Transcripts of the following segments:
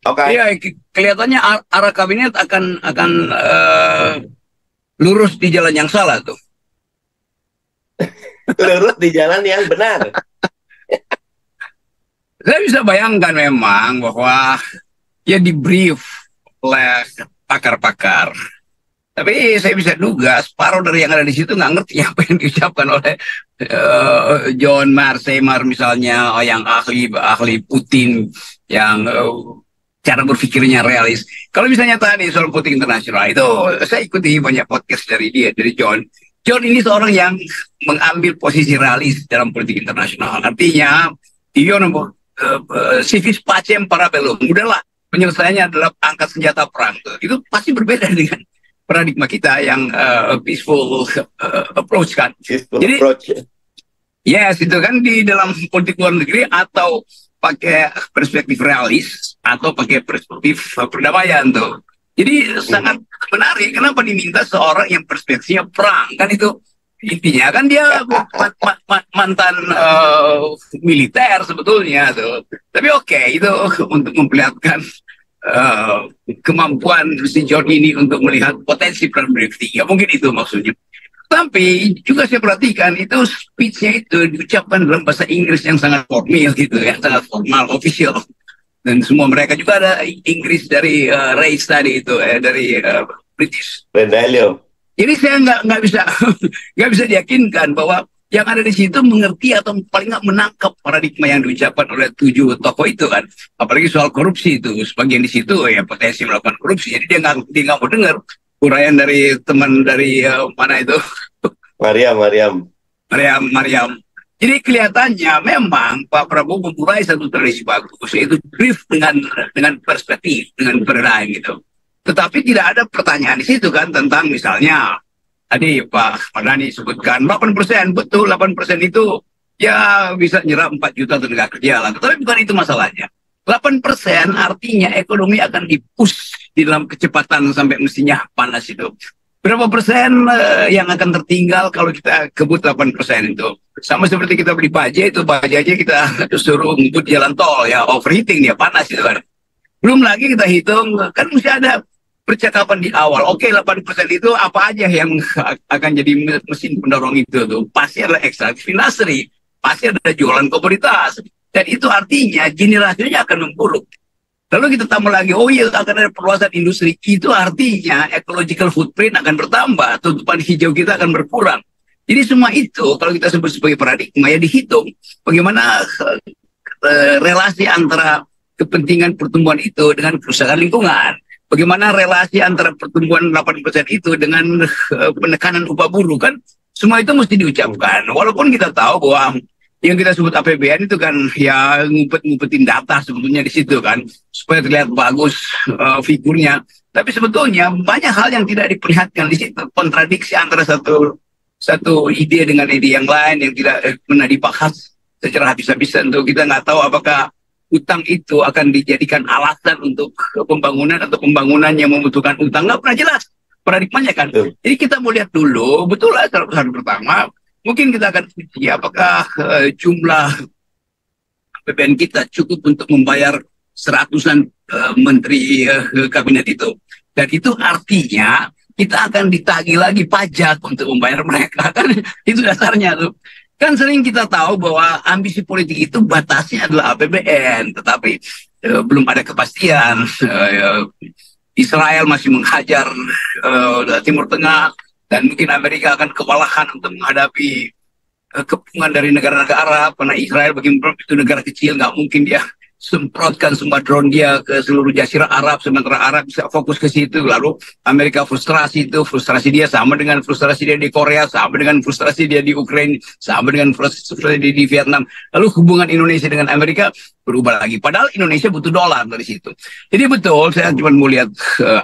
Oke. Iya, kelihatannya arah kabinet akan lurus di jalan yang salah tuh. Lurus di jalan yang benar. Saya bisa bayangkan memang bahwa ya di brief oleh pakar-pakar. Tapi saya bisa duga separuh dari yang ada di situ nggak ngerti apa yang diucapkan oleh John Mearsheimer misalnya, yang ahli Putin, yang cara berpikirnya realis. Kalau misalnya tadi soal politik internasional itu, saya ikuti banyak podcast dari dia, dari John. John ini seorang yang mengambil posisi realis dalam politik internasional. Artinya, dia civis pacem parabellum. Udahlah, penyelesaiannya adalah angkat senjata perang. Itu pasti berbeda dengan paradigma kita yang peaceful approach kan. Peaceful Jadi, approach. yes, itu kan di dalam politik luar negeri atau pakai perspektif realis atau pakai perspektif perdamaian tuh. Jadi sangat menarik. Kenapa diminta seorang yang perspektifnya perang kan itu intinya kan dia mantan militer sebetulnya tuh. Tapi oke, itu untuk memperlihatkan kemampuan si John ini untuk melihat potensi perang dunia ketiga. Mungkin itu maksudnya. Tapi juga saya perhatikan itu speech-nya itu diucapkan dalam bahasa Inggris yang sangat formal gitu, yang sangat formal, official. Dan semua mereka juga ada Inggris dari race tadi itu, dari British. Bendalio. Jadi saya nggak bisa nggak bisa diyakinkan bahwa yang ada di situ mengerti atau paling nggak menangkap paradigma yang diucapkan oleh 7 tokoh itu kan. Apalagi soal korupsi itu, sebagian di situ ya potensi melakukan korupsi. Jadi dia nggak mau dengar uraian dari teman dari mana itu, Mariam. Jadi kelihatannya memang Pak Prabowo memulai satu tradisi bagus, yaitu brief dengan perspektif, dengan perbedaan gitu. Tetapi tidak ada pertanyaan di situ kan tentang misalnya tadi Pak Mardhani sebutkan 8%, betul 8% itu ya bisa nyerap 4 juta tenaga kerja lah. Tetapi bukan itu masalahnya. 8% artinya ekonomi akan dipush di dalam kecepatan sampai mestinya panas itu. Berapa persen yang akan tertinggal kalau kita kebut 8% itu? Sama seperti kita beli baja itu, baja aja kita suruh ngebut jalan tol ya, overheating dia panas itu kan. Belum lagi kita hitung, kan mesti ada percakapan di awal. Oke, 8% itu apa aja yang akan jadi mesin pendorong itu tuh? Pasti ada ekstraksi industri, pasti ada jualan komoditas. Dan itu artinya generasinya akan memburuk. Lalu kita tambah lagi, oh iya akan ada perluasan industri. Itu artinya ecological footprint akan bertambah, tutupan hijau kita akan berkurang. Jadi semua itu kalau kita sebut sebagai paradigma ya dihitung bagaimana relasi antara kepentingan pertumbuhan itu dengan kerusakan lingkungan. Bagaimana relasi antara pertumbuhan 8% itu dengan penekanan upah buruh kan. Semua itu mesti diucapkan. Walaupun kita tahu bahwa yang kita sebut APBN itu kan ya ngumpet-ngumpetin data sebetulnya di situ kan supaya terlihat bagus figurnya. Tapi sebetulnya banyak hal yang tidak diperlihatkan di situ, kontradiksi antara satu ide dengan ide yang lain yang tidak pernah dibahas secara habis-habisan. Untuk kita nggak tahu apakah utang itu akan dijadikan alasan untuk pembangunan atau pembangunan yang membutuhkan utang, nggak pernah jelas paradigmanya kan. Jadi kita mau lihat dulu betul lah syarat pertama. Mungkin kita akan uji apakah jumlah APBN kita cukup untuk membayar seratusan menteri kabinet itu. Dan itu artinya kita akan ditagih lagi pajak untuk membayar mereka. Kan itu dasarnya tuh. Kan sering kita tahu bahwa ambisi politik itu batasnya adalah APBN. Tetapi belum ada kepastian. Israel masih menghajar Timur Tengah. Dan mungkin Amerika akan kewalahan untuk menghadapi kepungan dari negara-negara Arab. Karena Israel bagaimanapun itu negara kecil, nggak mungkin dia semprotkan semua drone dia ke seluruh jazirah Arab, sementara Arab bisa fokus ke situ. Lalu Amerika frustrasi dia sama dengan frustrasi dia di Korea, sama dengan frustrasi dia di Ukraina, sama dengan frustrasi dia di Vietnam. Lalu hubungan Indonesia dengan Amerika berubah lagi. Padahal Indonesia butuh dolar dari situ. Jadi betul, saya cuma mau lihat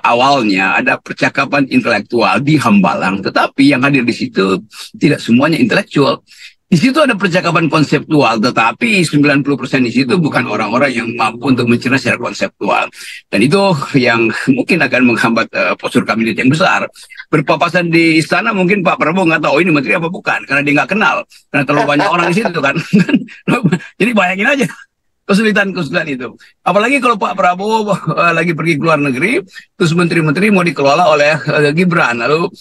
awalnya ada percakapan intelektual di Hambalang, tetapi yang hadir di situ tidak semuanya intelektual. Di situ ada percakapan konseptual, tetapi 90% di situ bukan orang-orang yang mampu untuk mencerna secara konseptual. Dan itu yang mungkin akan menghambat postur kabinet yang besar. Berpapasan di istana mungkin Pak Prabowo nggak tahu ini menteri apa bukan, karena dia nggak kenal. Karena terlalu banyak orang di situ kan. Jadi bayangin aja. kesulitan itu. Apalagi kalau Pak Prabowo lagi pergi ke luar negeri, terus menteri-menteri mau dikelola oleh Gibran. Lalu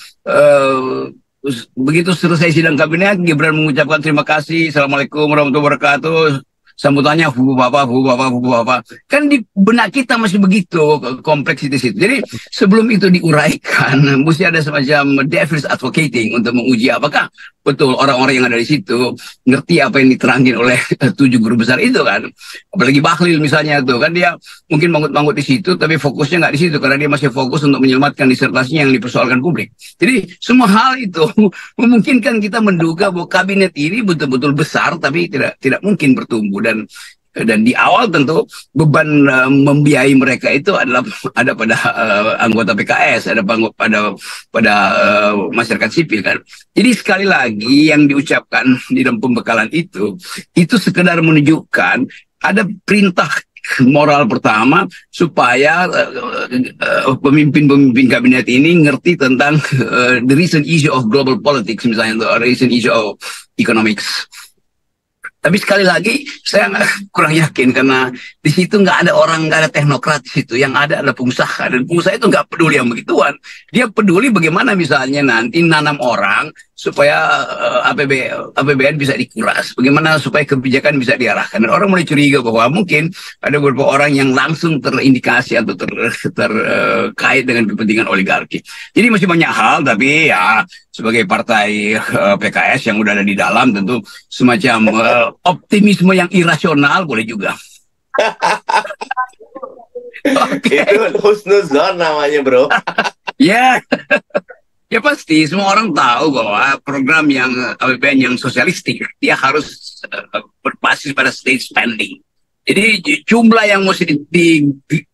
begitu selesai sidang kabinet, Gibran mengucapkan terima kasih, Assalamualaikum warahmatullahi wabarakatuh. Sambutannya hu bapak. Kan di benak kita masih begitu kompleksitas itu. Jadi sebelum itu diuraikan, mesti ada semacam devil's advocating untuk menguji apakah betul orang-orang yang ada di situ ngerti apa yang diterangin oleh 7 guru besar itu kan. Apalagi Bahlil misalnya tuh kan, dia mungkin manggut-manggut di situ tapi fokusnya nggak di situ karena dia masih fokus untuk menyelamatkan disertasinya yang dipersoalkan publik. Jadi semua hal itu memungkinkan kita menduga bahwa kabinet ini betul-betul besar tapi tidak mungkin bertumbuh, dan di awal tentu beban membiayai mereka itu ada pada anggota PKS, ada pada masyarakat sipil kan. Jadi sekali lagi yang diucapkan di dalam pembekalan itu sekedar menunjukkan ada perintah moral pertama supaya pemimpin-pemimpin kabinet ini ngerti tentang the recent issue of global politics, misalnya the recent issue of economics. Tapi sekali lagi saya kurang yakin karena di situ nggak ada teknokrat di situ. Yang ada adalah pengusaha, dan pengusaha itu nggak peduli yang begituan. Dia peduli bagaimana misalnya nanti nanam orang supaya APBN bisa dikuras, bagaimana supaya kebijakan bisa diarahkan. Dan orang mulai curiga bahwa mungkin ada beberapa orang yang langsung terindikasi atau terkait dengan kepentingan oligarki. Jadi masih banyak hal, tapi ya sebagai partai PKS yang udah ada di dalam, tentu semacam optimisme yang irasional boleh juga. Itu husnuzon namanya, bro. Ya. Ya pasti, semua orang tahu bahwa program yang APBN yang sosialistik, dia harus berbasis pada state spending. Jadi jumlah yang mesti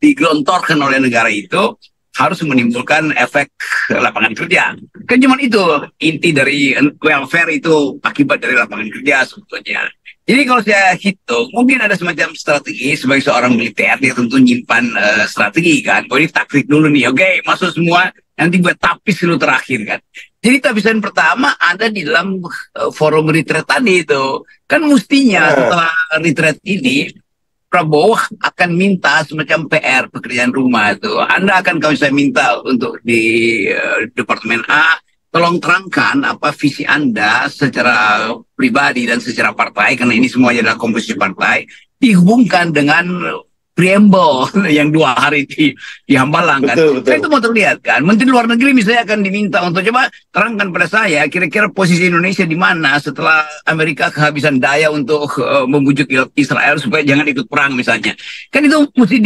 digelontorkan oleh negara itu harus menimbulkan efek lapangan kerja. Kan cuma itu inti dari welfare, itu akibat dari lapangan kerja sebetulnya. Jadi kalau saya hitung, mungkin ada semacam strategi sebagai seorang militer, dia tentu nyimpan strategi kan. Oh, ini taktik dulu nih, oke, masuk semua, nanti buat tapis dulu terakhir kan. Jadi tapisan pertama ada di dalam forum retreat tadi itu. Kan mestinya setelah retreat ini, Prabowo akan minta semacam PR, pekerjaan rumah itu. Anda akan, kalau saya minta untuk di Departemen A, tolong terangkan apa visi Anda secara pribadi dan secara partai, karena ini semuanya adalah komposisi partai, dihubungkan dengan preamble yang 2 hari di Hambalang kan. Betul. Itu mau terlihat kan. Menteri Luar Negeri misalnya akan diminta untuk coba terangkan pada saya kira-kira posisi Indonesia di mana setelah Amerika kehabisan daya untuk membujuk Israel supaya jangan ikut perang misalnya. Kan itu mesti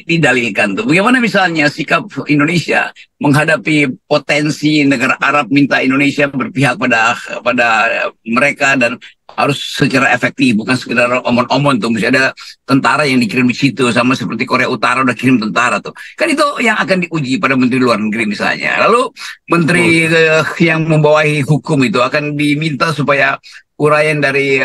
didalilkan tuh. Bagaimana misalnya sikap Indonesia menghadapi potensi negara Arab minta Indonesia berpihak pada mereka, dan harus secara efektif, bukan sekedar omon-omon tuh. Mesti ada tentara yang dikirim di situ, sama seperti Korea Utara udah kirim tentara tuh. Kan itu yang akan diuji pada Menteri Luar Negeri misalnya. Lalu Menteri yang membawahi hukum itu akan diminta supaya uraian dari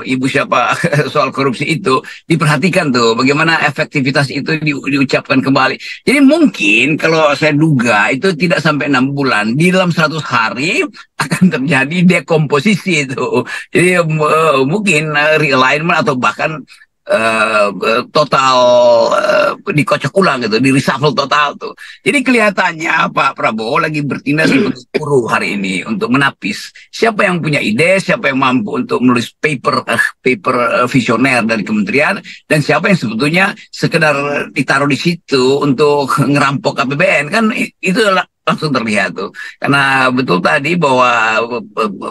ibu siapa soal korupsi itu diperhatikan tuh, bagaimana efektivitas itu diucapkan kembali. Jadi mungkin kalau saya duga itu tidak sampai 6 bulan, di dalam 100 hari akan terjadi dekomposisi itu. Jadi mungkin realignment atau bahkan total dikocok ulang gitu, di reshuffle total tuh. Jadi kelihatannya Pak Prabowo lagi bertindak seperti guru hari ini untuk menapis siapa yang punya ide, siapa yang mampu untuk menulis paper visioner dari kementerian, dan siapa yang sebetulnya sekedar ditaruh di situ untuk ngerampok APBN. Kan itu langsung terlihat tuh, karena betul tadi bahwa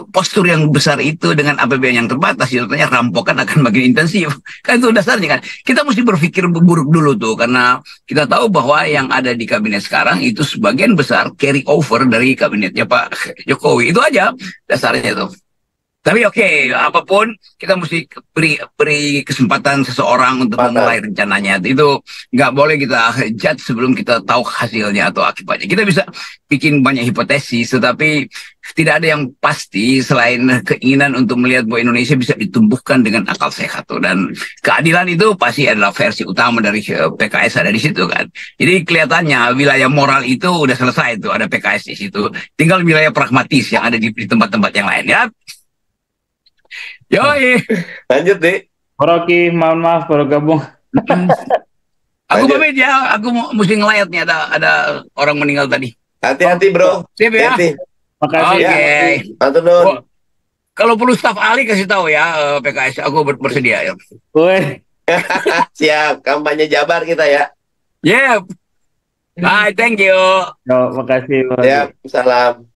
postur yang besar itu dengan APBN yang terbatas, sebetulnya rampokan akan makin intensif. Kan itu dasarnya kan. Kita mesti berpikir buruk dulu tuh, karena kita tahu bahwa yang ada di kabinet sekarang itu sebagian besar carry over dari kabinetnya Pak Jokowi. Itu aja dasarnya tuh. Tapi oke, apapun kita mesti beri kesempatan seseorang untuk memulai rencananya. Itu nggak boleh kita judge sebelum kita tahu hasilnya atau akibatnya. Kita bisa bikin banyak hipotesis, tetapi tidak ada yang pasti selain keinginan untuk melihat bahwa Indonesia bisa ditumbuhkan dengan akal sehat tuh. Dan keadilan itu pasti adalah versi utama dari PKS ada di situ kan. Jadi kelihatannya wilayah moral itu udah selesai tuh, ada PKS di situ. Tinggal wilayah pragmatis yang ada di tempat-tempat yang lain ya. Yoi. Lanjut, Dik. Rocky, mohon maaf baru gabung. Aku Lanjut. pamit ya, aku mesti ngelayat nih, ada orang meninggal tadi. Hati-hati bro. Sip ya. Hati-hati. Makasih. Oke. Ya. Matur nuwun. Oh, kalau perlu staf ahli kasih tahu ya, PKS, aku bersedia ya. Woi. Siap, kampanye Jabar kita ya. Yeah. Bye, thank you. Yo, makasih. Bro. Siap, salam.